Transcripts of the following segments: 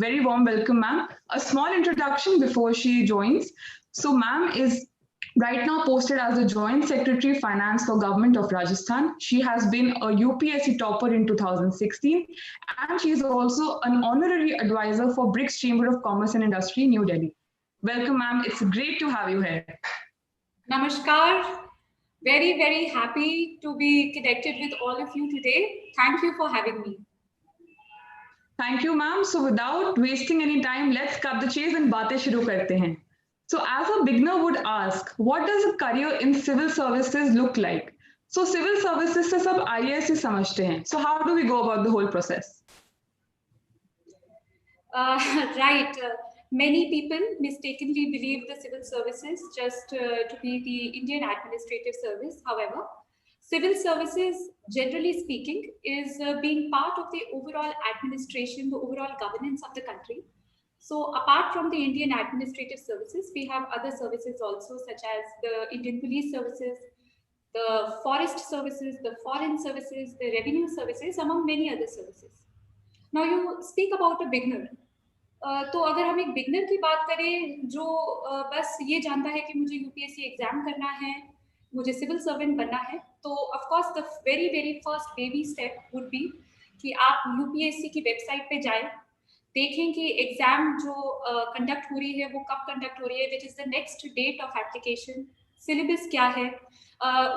Very warm welcome, ma'am. A small introduction before she joins. So, ma'am is right now posted as the Joint Secretary Finance for Government of Rajasthan. She has been a UPSC topper in 2016, and she is also an honorary advisor for BRICS Chamber of Commerce and Industry, New Delhi. Welcome, ma'am. It's great to have you here. Namaskar. Very, very happy to be connected with all of you today. Thank you for having me. Thank you, ma'am. So without wasting any time, let's cut the chase and बातें शुरू करते हैं. So as a beginner would ask, what does a career in civil services look like? So civil services से सब IAS ही समझते हैं. So how do we go about the whole process? Right. Many people mistakenly believe the civil services just to be the Indian Administrative Service. However, civil services, generally speaking, is being part of the overall administration, the overall governance of the country. So apart from the Indian Administrative Services, we have other services also, such as the Indian Police Services, the Forest Services, the Foreign Services, the Revenue Services, among many other services. Now you speak about a beginner. तो अगर हम एक beginner की बात करें जो बस ये जानता है कि मुझे यूपीएससी एग्जाम करना है, मुझे सिविल सर्वेंट बनना है, तो of course the very first baby step would be कि आप यूपीएससी की वेबसाइट पे जाएं, देखें कि एग्जाम जो कंडक्ट हो रही है वो कब कंडक्ट हो रही है, which is the next date of application, syllabus क्या है,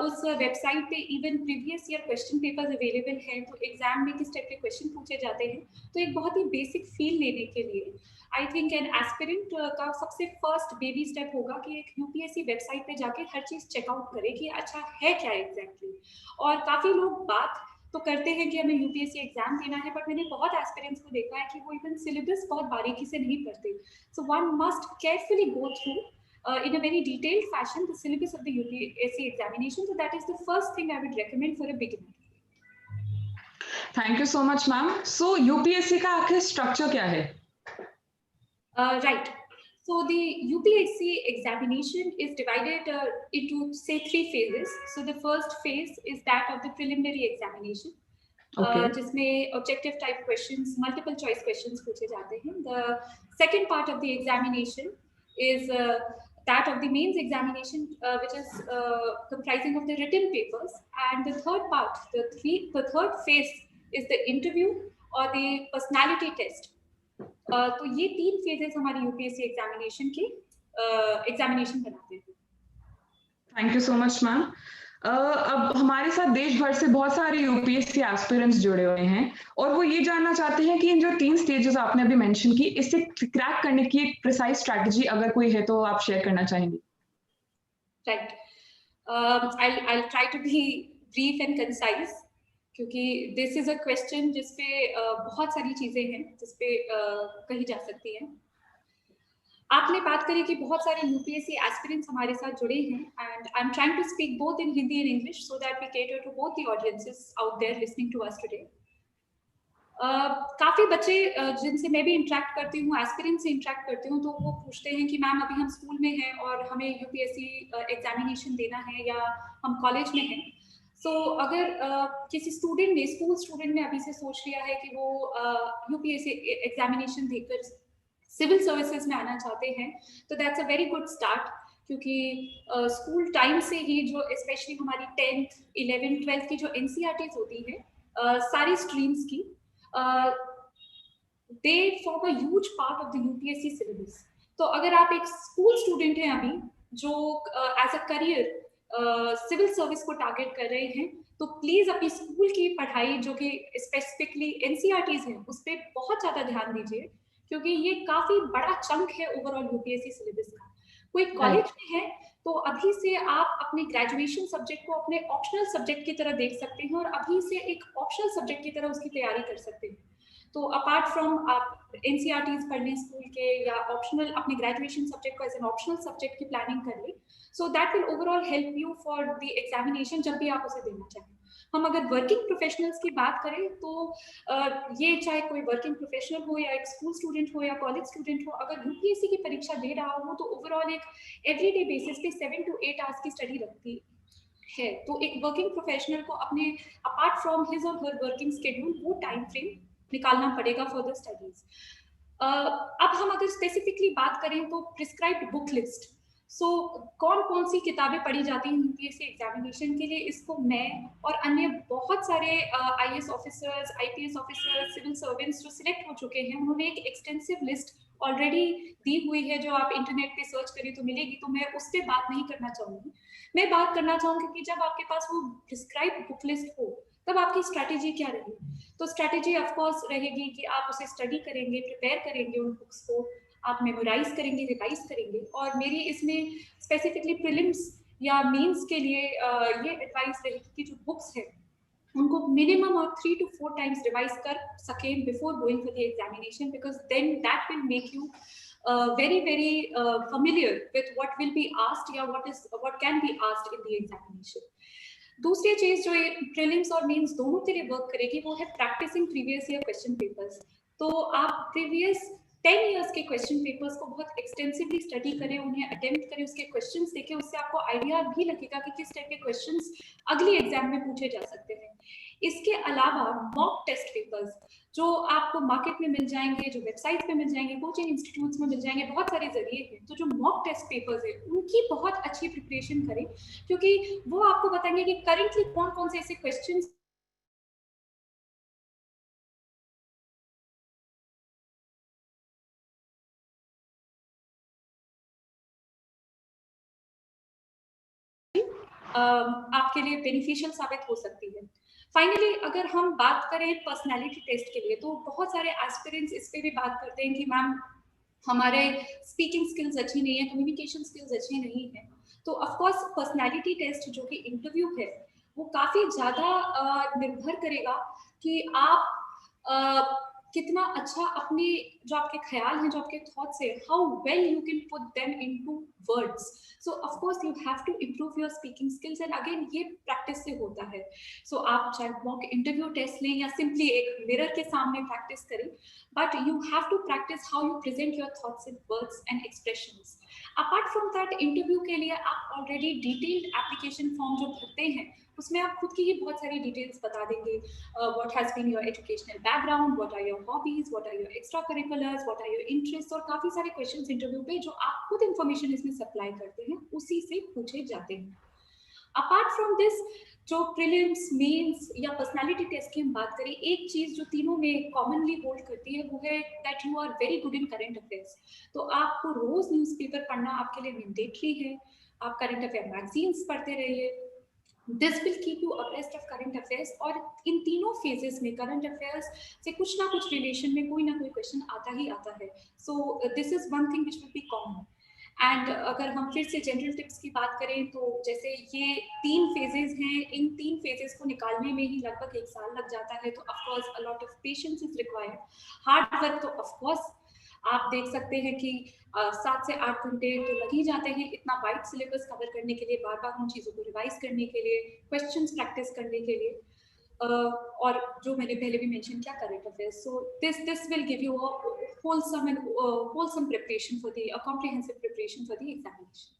उस वेबसाइट पे even previous year question papers available हैं, तो एग्जाम में किस टाइप के क्वेश्चन पूछे जाते हैं, तो एक बहुत ही बेसिक फील लेने के लिए आई थिंक एन एस्पिरेंट का सबसे फर्स्ट बेबी स्टेप होगा कि एक यूपीएससी वेबसाइट पे जाके हर चीज़ चेकआउट करे कि अच्छा है क्या एग्जैक्टली। और काफ़ी लोग बात तो करते हैं कि हमें यूपीएससी एग्जाम देना है, बट मैंने बहुत एस्पिरेंट्स को देखा है कि वो इवन सिलेबस बहुत बारीकी से नहीं पढ़ते। So one must carefully go through in a very detailed fashion the syllabus of the UPSC examination. So that is the first thing I would recommend for a beginner. Thank you so much, ma'am. So UPSC का आखिर structure क्या है? Right. So the UPSC examination is divided into say 3 phases. So the first phase is that of the preliminary examination. Okay. जिसमें objective type questions, multiple choice questions पूछे जाते हैं. The second part of the examination is that of the mains examination, which is comprising of the written papers, and the third part, the third phase is the interview or the personality test. तो ये 3 phases हमारी UPSC examination की examination बनाते हैं. Thank you so much, ma'am. अब हमारे साथ देश भर से बहुत सारे यूपीएससी एस्पिरेंट्स जुड़े हुए हैं और वो ये जानना चाहते हैं कि इन जो 3 स्टेजेस आपने अभी मेंशन की, इससे क्रैक करने की एक प्रिसाइज स्ट्रेटजी अगर कोई है तो आप शेयर करना चाहेंगे? Right. I'll try to be brief and concise क्योंकि दिस इज अ क्वेश्चन जिसपे बहुत सारी चीजें हैं जिसपे कही जा सकती हैं. आपने बात करी कि बहुत सारे यूपीएससी एस्पिरेंट्स हमारे साथ जुड़े हैं and I am trying to speak both in Hindi and English so that we cater to both the audiences out there listening to us today. काफ़ी बच्चे जिनसे मैं भी इंटरेक्ट करती हूँ, एस्पिरेंट से इंटरेक्ट करती हूँ, तो वो पूछते हैं कि मैम अभी हम स्कूल में हैं और हमें यूपीएससी एग्जामिनेशन देना है या हम कॉलेज में हैं. सो अगर किसी स्टूडेंट ने स्कूल स्टूडेंट ने अभी से सोच लिया है कि वो यूपीएससी एग्जामिनेशन देकर सिविल सर्विसेज में आना चाहते हैं, तो that's a very good start क्योंकि स्कूल टाइम से ही जो स्पेशली हमारी 10th, 11th, 12th की जो एनसीईआरटीज होती है सारी स्ट्रीम्स की, they form a huge part of the UPSC syllabus. तो अगर आप एक स्कूल स्टूडेंट हैं अभी जो as a career civil service को टारगेट कर रहे हैं, तो प्लीज अपनी स्कूल की पढ़ाई जो कि स्पेसिफिकली एनसीईआरटीज हैं उस पर बहुत ज्यादा ध्यान दीजिए क्योंकि ये काफी बड़ा चंक है ओवरऑल यूपीएससी सिलेबस का. कोई कॉलेज में है तो अभी से आप अपने ग्रेजुएशन सब्जेक्ट को अपने ऑप्शनल सब्जेक्ट की तरह देख सकते हैं और अभी से एक ऑप्शनल सब्जेक्ट की तरह उसकी तैयारी कर सकते हैं. तो अपार्ट फ्रॉम आप एनसीईआरटीज पढ़ लें स्कूल के या ऑप्शनल अपने ग्रेजुएशन सब्जेक्ट को एज एन ऑप्शनल सब्जेक्ट की प्लानिंग कर लें, so that will overall help you for the examination जब भी आप उसे देना चाहें. हम अगर वर्किंग प्रोफेशनल्स की बात करें तो ये चाहे कोई वर्किंग प्रोफेशनल हो या एक स्कूल स्टूडेंट हो या कॉलेज स्टूडेंट हो, अगर यूपीएससी की परीक्षा दे रहा हो तो ओवरऑल एक एवरीडे बेसिस पे 7 to 8 आवर्स की स्टडी लगती है. तो एक वर्किंग प्रोफेशनल को अपने अपार्ट फ्रॉम हिज और हर वर्किंग शेड्यूल वो टाइम फ्रेम निकालना पड़ेगा फॉर द स्टडीज. अब हम अगर स्पेसिफिकली बात करें तो प्रिस्क्राइब्ड बुक लिस्ट, सो कौन कौन सी किताबें पढ़ी जाती हैं यूपीएससी एग्जामिनेशन के लिए, इसको मैं और अन्य बहुत सारे IAS officers, IPS officers, civil servants जो सिलेक्ट हो चुके हैं, उन्होंने एक एक्सटेंसिव लिस्ट ऑलरेडी दी हुई है जो आप इंटरनेट पे सर्च करें तो मिलेगी, तो मैं उस पर बात नहीं करना चाहूंगी। मैं बात करना चाहूंगी कि जब आपके पास वो प्रिस्क्राइब बुक लिस्ट हो तब आपकी स्ट्रैटेजी क्या रहेगी। तो स्ट्रैटेजी ऑफ कोर्स रहेगी कि आप उसे स्टडी करेंगे, प्रिपेयर करेंगे उन बुक्स को, आप मेमोराइज करेंगे, रिवाइज करेंगे। और मेरी इसमें स्पेसिफिकली प्रीलिम्स या मेंस के लिए ये एडवाइस रहेगी कि जो बुक्स है उनको मिनिमम आप 3 to 4 times रिवाइज कर सकें before going for the examination, because then that will make you very familiar with what will be asked या what can be asked in the examination. दूसरी चीज जो प्रीलिम्स और मेंस दोनों के लिए वर्क करेगी वो है practising previous year question papers. तो आप प्रीवियस 10 इयर्स के क्वेश्चन पेपर्स को बहुत एक्सटेंसिवली स्टडी करें, उन्हें अटेम्प्ट करें, उसके क्वेश्चंस देखें, उससे आपको आइडिया भी लगेगा कि किस टाइप के क्वेश्चंस अगली एग्जाम में पूछे जा सकते हैं। इसके अलावा मॉक टेस्ट पेपर्स जो आपको मार्केट में मिल जाएंगे, जो वेबसाइट पे मिल जाएंगे, कोचिंग इंस्टीट्यूट्स में मिल जाएंगे, बहुत सारे जरिए हैं। तो जो मॉक टेस्ट पेपर्स है उनकी बहुत अच्छी प्रिपरेशन करें, क्योंकि वो आपको बताएंगे कि करेंटली कौन कौन से ऐसे क्वेश्चंस आपके लिए बेनिफिशियल साबित हो सकती है। फाइनली अगर हम बात करें पर्सनैलिटी टेस्ट के लिए, तो बहुत सारे एस्पिरेंट्स इस पे भी बात करते हैं कि मैम हमारे स्पीकिंग स्किल्स अच्छी नहीं है, कम्युनिकेशन स्किल्स अच्छी नहीं है। तो ऑफकोर्स पर्सनैलिटी टेस्ट जो कि इंटरव्यू है वो काफ़ी ज़्यादा निर्भर करेगा कि आप कितना अच्छा अपने जो आपके ख्याल हैं, जो आपके थॉट्स है, how well you can put them into words. So of course you have to improve your speaking skills, and again ये प्रैक्टिस से होता है। सो आप चाहे मॉक इंटरव्यू टेस्ट लें या सिंपली एक मिरर के सामने प्रैक्टिस करें, but you have to practice how you present your thoughts in words and expressions. Apart from that, interview के लिए आप ऑलरेडी डिटेल्ड एप्लीकेशन फॉर्म जो भरते हैं उसमें आप खुद की ही बहुत सारी डिटेल्स बता देंगे, what has been your educational background, what are your hobbies, what are your extra curriculars, what are your interest, और काफी सारे क्वेश्चंस इंटरव्यू पे जो आप खुद इन्फॉर्मेशन इसमें सप्लाई करते हैं उसी से पूछे जाते हैं। अपार्ट फ्रॉम दिस, जो प्रीलिम्स, मेंस या पर्सनालिटी टेस्ट की हम बात करें, एक चीज जो तीनों में कॉमनली होल्ड करती है वो है that you are very good in current affairs. तो आपको रोज न्यूज़पेपर पढ़ना आपके लिए मैंडेटरी है, आप करंट अफेयर मैगजीन्स पढ़ते रहिए, this will keep you abreast of current affairs. और इन तीनों फेजेस में करंट अफेयर्स से कुछ ना कुछ रिलेशन में कोई ना कोई क्वेश्चन आता ही आता है। So this is one thing which will be common. And अगर हम फिर से जनरल टिप्स की बात करें तो जैसे ये 3 फेजेस हैं, इन 3 फेजेस को निकालने में ही लगभग 1 साल लग जाता है। तो of course a lot of patience is required, hard work तो ऑफकोर्स आप देख सकते हैं कि 7 से 8 घंटे तो लग ही जाते हैं इतना वाइड सिलेबस कवर करने के लिए, बार बार उन चीज़ों को रिवाइज करने के लिए, क्वेश्चंस प्रैक्टिस करने के लिए, और जो मैंने पहले भी मेंशन किया current affairs. So this will give you a wholesome preparation for a comprehensive preparation for the examination.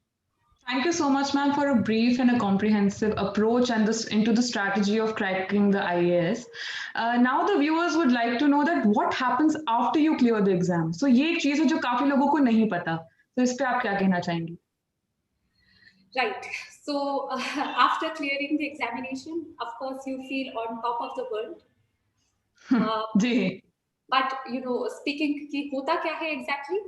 Thank you so much, ma'am, for a brief and a comprehensive approach and this into the strategy of cracking the IAS. Now the viewers would like to know that what happens after you clear the exam. So ये एक चीज है जो काफी लोगों को नहीं पता, तो इस पे आप क्या कहना चाहेंगी? Right. So after clearing the examination, of course you feel on top of the world. जी। बट यू नो स्पीकिंग की होता क्या है एग्जैक्टली,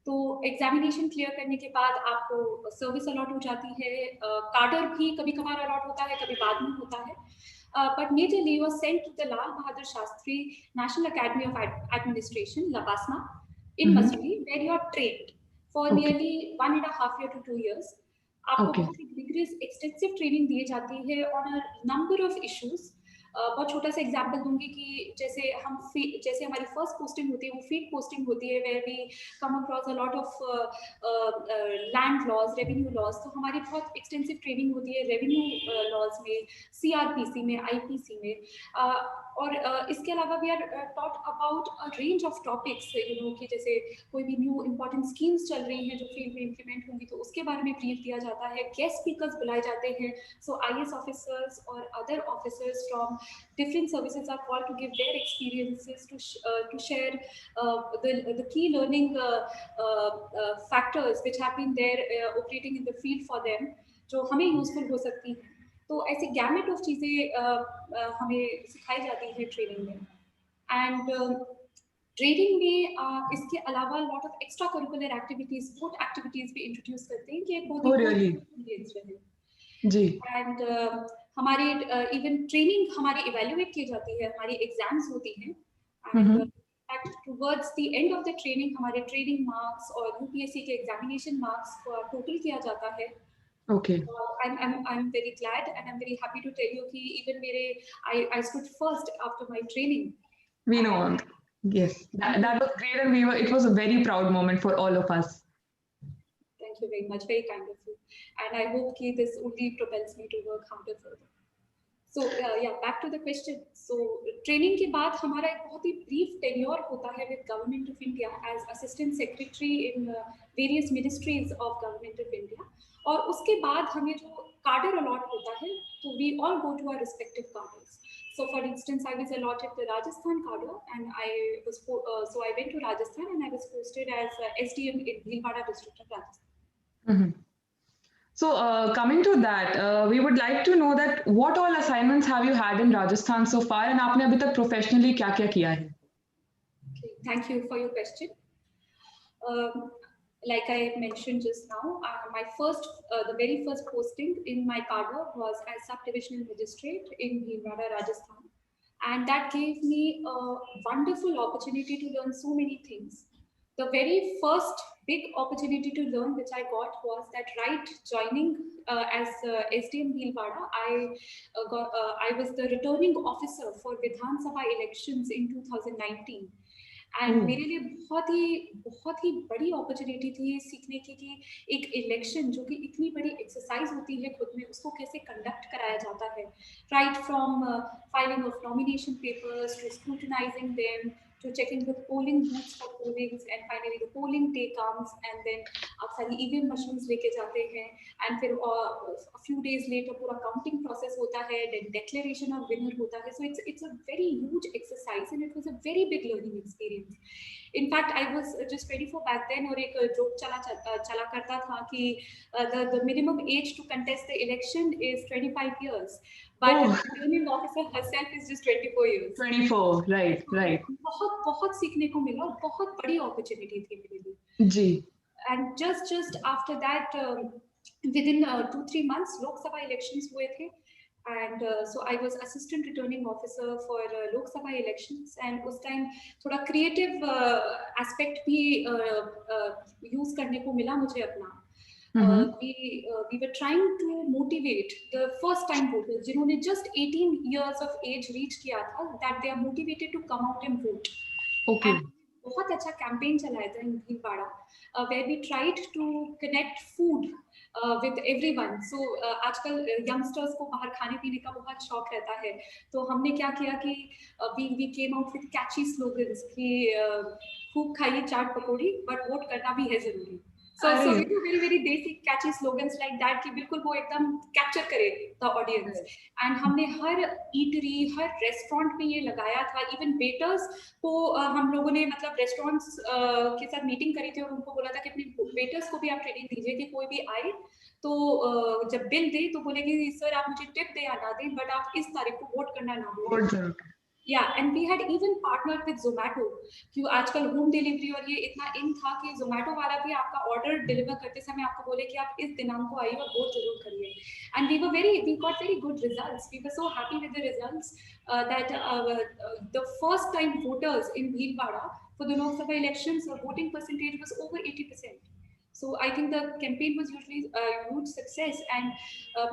तो एग्जामिनेशन क्लियर करने के बाद आपको सर्विस अलॉट हो जाती है, कार्डर भी कभी कभार अलॉट होता है, कभी बाद में होता है, but majorly you are sent to the Lal Bahadur Shastri National Academy of Administration LBSNAA in Mussoorie, where you are trained for nearly 1.5 year to 2 years. आपको बहुत ही रिगरस एक्सटेंसिव ट्रेनिंग दी जाती है on a number of issues. बहुत छोटा सा एग्जांपल दूंगी कि जैसे हमारी फर्स्ट पोस्टिंग होती है वो फील्ड पोस्टिंग होती है, where we come across a lot of land laws, revenue laws. तो हमारी बहुत एक्सटेंसिव ट्रेनिंग होती है रेवेन्यू लॉज में, सीआरपीसी में, आईपीसी में, और इसके अलावा we are taught about a range of topics, you know कि जैसे कोई भी न्यू इंपॉर्टेंट स्कीम्स चल रही हैं जो फील्ड में इम्प्लीमेंट होंगी तो उसके बारे में ब्रीफ दिया जाता है, गेस्ट स्पीकर्स बुलाए जाते हैं। सो आईएएस ऑफिसर्स और other officers from different services are called to give their experiences to share the key learning factors which have been there operating in the field for them, जो हमें useful हो सकती हैं. तो ऐसे गैमेट ऑफ चीज़ें हमें सिखाई जाती है ट्रेनिंग में. एंड ट्रेनिंग में इसके अलावा lot of extra curricular activities, sport activities भी इंट्रोड्यूस करते हैं कि एक बहुत ही एक्सपीरियंस रहे जी. एंड हमारी इवन ट्रेनिंग हमारी इवेल्युएट की जाती है, हमारी एग्जाम्स होती हैं and towards the end of the training हमारे ट्रेनिंग मार्क्स और यूपीएससी के एग्जामिनेशन मार्क्स को टोटल किया जाता है. Okay. I'm very glad and I'm very happy to tell you कि even I stood first after my training. We know. Yes, that was great, and it was a very proud moment for all of us. Thank you very much, very kind of you, and I hope that this only propels me to work harder further. So yeah, back to the question. So training के बाद हमारा एक बहुत ही brief tenure होता है with Government of India as Assistant Secretary in various ministries of Government of India. और उसके बाद हमें जो cadre allot होता है, तो we all go to our respective cadres. So for instance, I was allotted the Rajasthan cadre, and so I went to Rajasthan and I was posted as SDM in Bhilwara district of Rajasthan. Mm-hmm. So coming to that, we would like to know that what all assignments have you had in Rajasthan so far, and आपने अभी तक professionally क्या-क्या किया है? Okay, thank you for your question. Like I mentioned just now, the very first posting in my cadre was as sub-divisional magistrate in Bhilwara, Rajasthan, and that gave me a wonderful opportunity to learn so many things. The very first big opportunity to learn which I got was that right joining as SDM Bhilwara, I was the returning officer for Vidhan Sabha elections in 2019. And मेरे लिए बहुत ही बड़ी opportunity थी सीखने की कि एक election जो कि इतनी बड़ी एक्सरसाइज होती है खुद में, उसको कैसे कंडक्ट कराया जाता है, right from filing of nomination papers to scrutinising them to checking the polling booths for pollings, and finally the polling day comes, and then आप सारी EVM machines लेके जाते हैं, and फिर a few days later पूरा counting process होता है, then declaration of winner होता है. So it's a very huge exercise and it was a very big learning experience. In fact, I was just 24 back then, और एक joke चला करता था कि the minimum age to contest the election is 25 years. But the returning officer herself is just 24 years. 24, right. बहुत सीखने को मिला और बहुत बड़ी opportunity थी मेरे लिए. जी. And just after that, within 2-3 months, Lok Sabha elections हुए थे. And so I was assistant returning officer for Lok Sabha elections. And उस time थोड़ा creative aspect भी use करने को मिला मुझे अपना. We were trying to motivate the first time voters जिन्होंने just 18 years of age reach किया था, that they are motivated to come out and vote. Okay. And बहुत अच्छा campaign चलाया था in Bhilwara, where we tried to connect food with everyone. So आजकल youngsters को बाहर खाने पीने का बहुत शौक रहता है, तो हमने क्या किया कि we came out with catchy slogans कि खूब खाइए चाट पकौड़ी, but vote करना भी है जरूरी. So we do very basic catchy slogans like that कि बिल्कुल वो एकदम capture करे the audience. And हमने हर eatery, हर restaurant में ये लगाया था. Even waiters को हम लोगों ने मतलब restaurants के साथ meeting करी थी और उनको बोला था कि अपने waiters को भी आप training दीजिए कि कोई भी आए तो जब बिल दे तो बोले कि सर आप मुझे टिप दे या ना दें, बट आप इस तारीख को वोट करना ना भूलें. Yeah, and we had even partnered with Zomato. क्यों आजकल होम डिलीवरी और ये इतना इन था कि Zomato वाला भी आपका ऑर्डर डिलीवर करते समय आपको बोले कि आप इस दिनांक को आइए और वोट जरूर करिए. And we got very good results. We were so happy with the results that the first time voters in Bhilwara for the Lok Sabha elections, voting percentage was over 80%. So I think the campaign was usually a huge success, and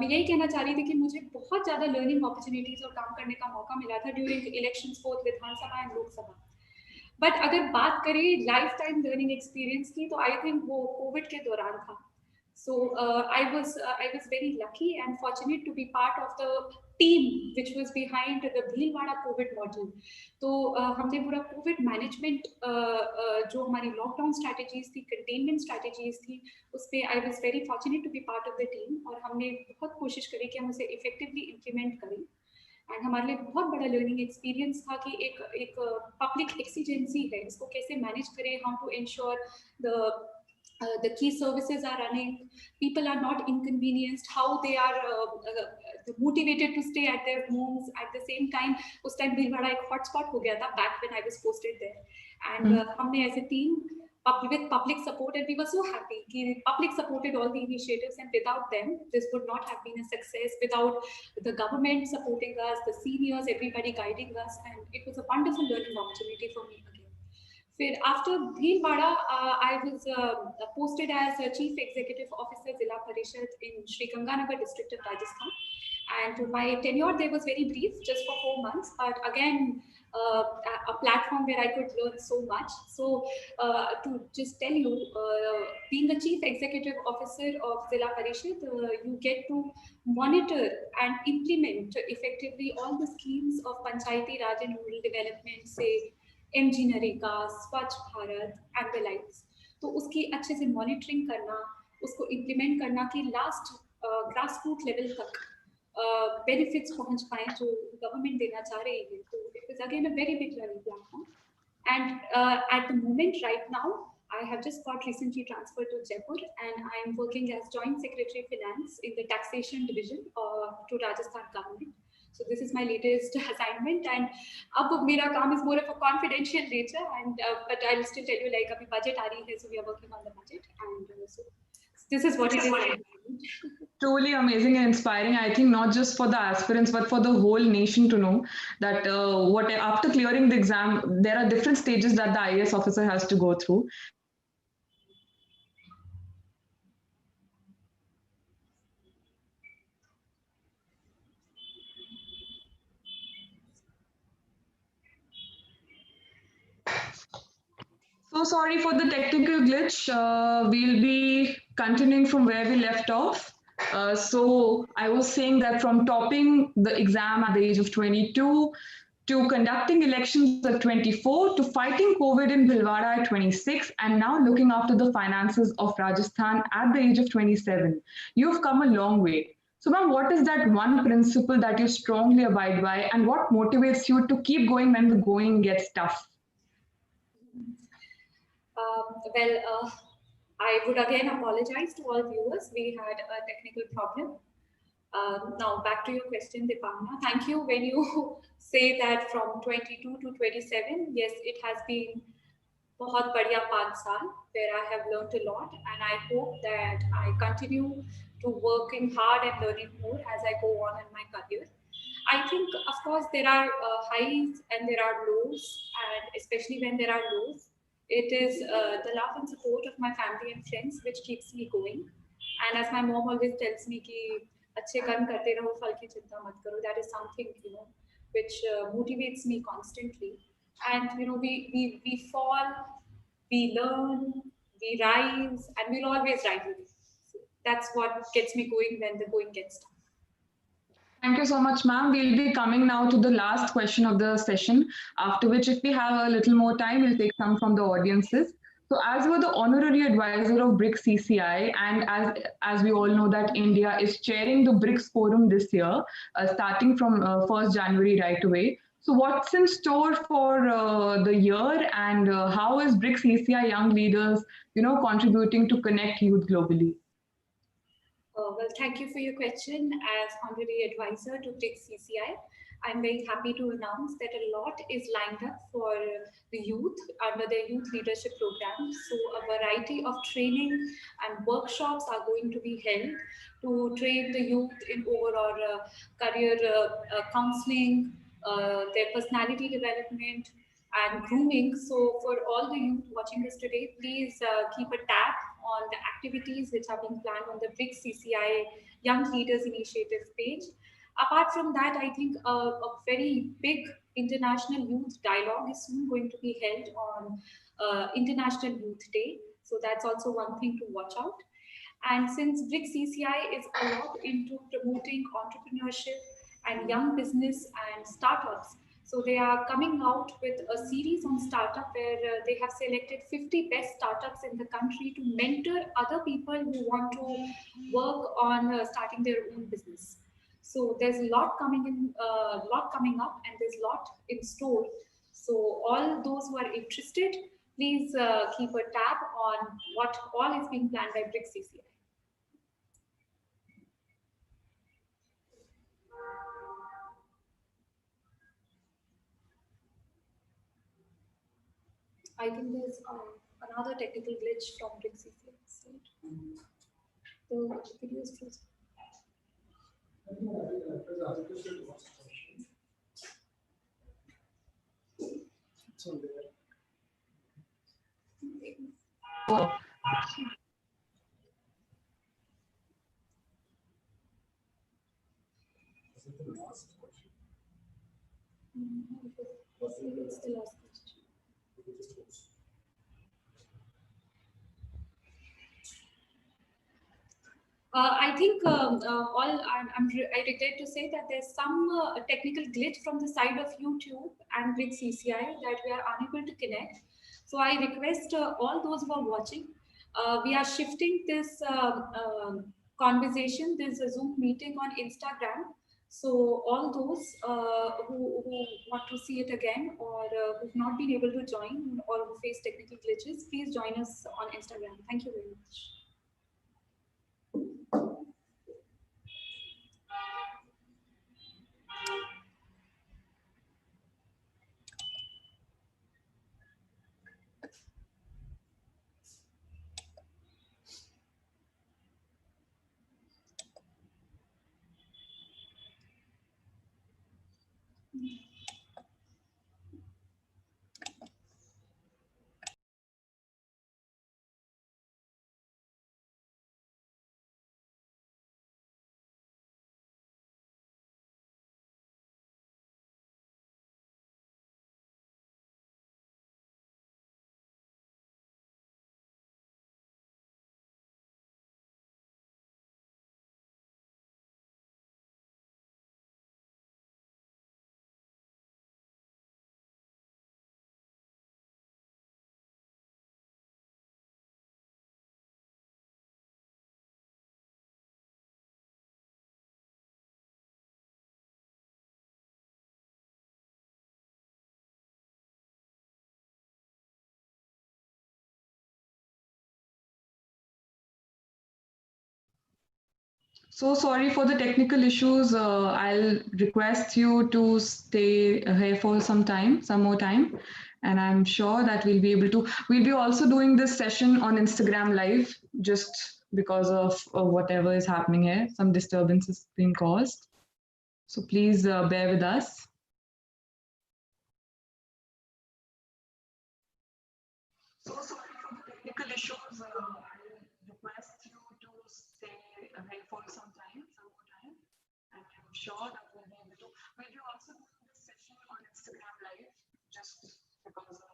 मैं यही कहना चाह रही थी कि मुझे बहुत ज़्यादा learning opportunities और काम करने का मौका मिला था during elections both Vidhan Sabha and लोक सभा. But अगर बात करें lifetime learning experience की, तो I think वो COVID के दौरान था. So I was very lucky and fortunate to be part of the team which was behind the Bhilwara COVID model. तो हमने पूरा COVID management जो हमारी lockdown strategies थी, containment strategies थी, उसपे I was very fortunate to be part of the team, और हमने बहुत कोशिश करी कि हम उसे effectively implement करें. एंड हमारे लिए बहुत बड़ा लर्निंग एक्सपीरियंस था कि एक पब्लिक एक्सीजेंसी है, इसको कैसे मैनेज करें, how to ensure the key services are running, people are not inconvenienced, how they are motivated to stay at their homes. At the same time, उस टाइम भीलवाड़ा एक hotspot हो गया था back when I was posted there, and हमने as a team with public support, and we were so happy that public supported all the initiatives, and without them this would not have been a success. Without the government supporting us, the seniors, everybody guiding us, and it was a wonderful learning opportunity for me again. After Bhilwara, I was posted as a Chief Executive Officer Zilla Parishad in Sri Ganganagar district of Rajasthan. And my tenure there was very brief, just for 4 months, but again, a platform where I could learn so much. So to just tell you, being the Chief Executive Officer of Zilla Parishad, you get to monitor and implement effectively all the schemes of Panchayati Raj and rural development, say MG NREGA, स्वच्छ Bharat and the likes. तो उसकी अच्छे से monitoring करना, उसको implement करना कि last grass root level तक बेनिफिट्स पहुंच पाए जो गवर्नमेंट देना चाह रही है. तो it was again a very big learning platform. And at the moment right now I have just got recently transferred to Jaipur, and I am working as Joint Secretary Finance in the Taxation Division to Rajasthan government. So this is my latest assignment, and अब मेरा काम is more of a confidential nature, and but I'll still tell you, like अभी budget आ रही है, so we are working on the budget, and so this is what it is. Truly amazing and inspiring. I think not just for the aspirants, but for the whole nation to know that what after clearing the exam, there are different stages that the IAS officer has to go through. So sorry for the technical glitch. We'll be continuing from where we left off. So I was saying that from topping the exam at the age of 22 to conducting elections at 24 to fighting COVID in Bhilwara at 26 and now looking after the finances of Rajasthan at the age of 27. You've come a long way. So ma'am, what is that one principle that you strongly abide by and what motivates you to keep going when the going gets tough? I would again apologize to all viewers. We had a technical problem. Now back to your question, Dipamna. Thank you. When you say that from 22 to 27, yes, it has been बहुत बढ़िया 5 साल where I have learned a lot, and I hope that I continue to working hard and learning more as I go on in my career. I think, of course, there are highs and there are lows, and especially when there are lows, it is the love and support of my family and friends which keeps me going. And as my mom always tells me कि अच्छे कर्म करते रहो, फल की चिंता मत करो. That is something, which motivates me constantly. And we fall, we learn, we rise, and we'll always rise with it. So that's what gets me going when the going gets tough. Thank you so much, ma'am. We'll be coming now to the last question of the session, after which if we have a little more time, we'll take some from the audiences. So as we're the honorary advisor of BRICS CCI, and as we all know that India is chairing the BRICS Forum this year, starting from 1st January right away. So what's in store for the year, and how is BRICS CCI young leaders, contributing to connect youth globally? Well, thank you for your question. As honorary advisor to BRICS CCI, I'm very happy to announce that a lot is lined up for the youth under their youth leadership program. So a variety of training and workshops are going to be held to train the youth in overall career counseling, their personality development and grooming. So for all the youth watching this today, please keep a tab on the activities which are being planned on the BRICS CCI Young Leaders Initiative page. Apart from that, I think a very big international youth dialogue is soon going to be held on International Youth Day. So that's also one thing to watch out. And since BRICS CCI is a lot into promoting entrepreneurship and young business and startups, so they are coming out with a series on startup where they have selected 50 best startups in the country to mentor other people who want to work on starting their own business. So there's a lot coming in, lot coming up, and there's a lot in store. So all those who are interested, please keep a tab on what all is being planned by BRICS CCI. I think there's another technical glitch from BRICS CCI side. The video is frozen. It's the last question. I think I regret to say that there's some technical glitch from the side of YouTube and BRICS CCI that we are unable to connect. So I request all those who are watching, we are shifting this conversation, this Zoom meeting on Instagram. So all those who want to see it again, or who've not been able to join, or who face technical glitches, please join us on Instagram. Thank you very much. So sorry for the technical issues. I'll request you to stay here for some time, some more time. And I'm sure that we'll be able to. We'll be also doing this session on Instagram Live just because of whatever is happening here. Some disturbance is being caused. So please bear with us. So sorry for the technical issues. I'll request you to stay here for some time, some more time. And I'm sure that we'll be able to. We'll be also doing this session on Instagram Live just because of